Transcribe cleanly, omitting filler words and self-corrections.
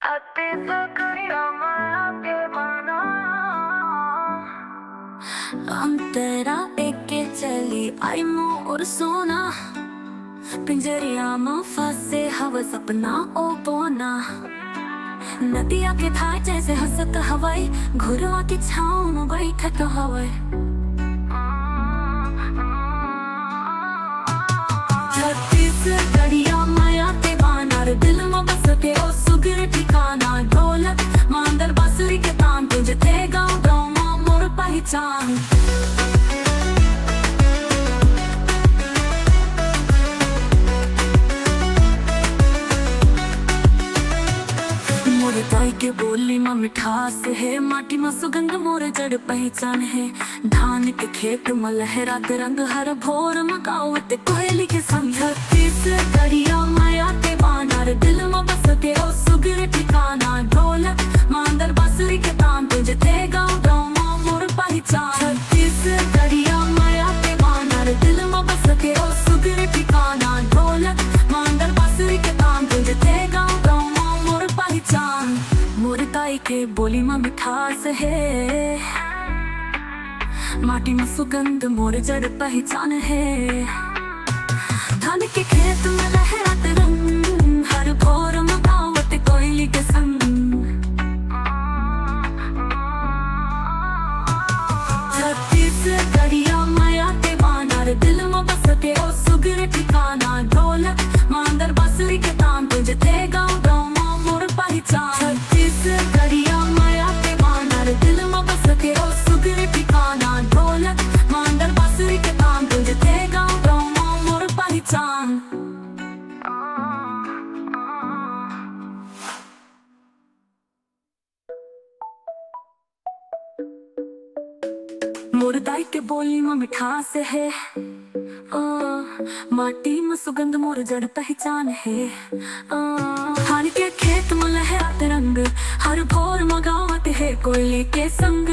हम तेरा एके चली आई मोर सोना, पिंजरिया में फंसे हवस अपना ओ बोना। नदिया के धार जैसे हंसत हवाई, घुरवा की छाँव में बैठत हवाई। छत्तीसगढ़िया माया ते बानर, दिल में बसते ओ सुगर ठिकाना। ढोलक मांदर बांसुरी के तान, तुझे गाँव गाँव में मोर पहचान। मोरे ताई के बोली में मिठास है, माटी में सुगंध मोरे जड़ पहचान है। धान के खेत में लहराते रंग, हर भोर में गावते कोयली के संग। छत्तीसगढ़िया माया ते बानर, दिल में बसते ओ सुगर ठिकाना। ढोलक मांदर बांसुरी के तान, तुझे गाँव गाँव में मोर पहचान। छत्तीसगढ़िया माया ते बानर, दिल में बसते ओ सुगर ठिकाना। ढोलक मांदर बांसुरी के तान, तुझे गाँव गाँव में मोर पहचान। मोर ताई के बोली में मिठास है, माटी में सुगंध मोर जड़ पहचान है। धान के खेत में लहराते रंग, हर भोर में गावत कोयली के संग। छत्तीसगढ़िया माया ते बानर, दिल में बसते ओ सुगर ठिकाना। ढोलक मांदर बांसुरी के तान, तुझे गाँव गाँव में मोर पहचान। छत्तीसगढ़िया माया ते बानर, दिल में बसते ओ सुगर ठिकाना। ढोलक मांदर बांसुरी के तान, तुझे गाँव गाँव में मोर पहचान। मोर ताई के बोली में मिठास है, माटी में सुगंध मोर जड़ पहचान है। धान के खेत में लहराते रंग, हर भोर में गावत है कोयली के संग।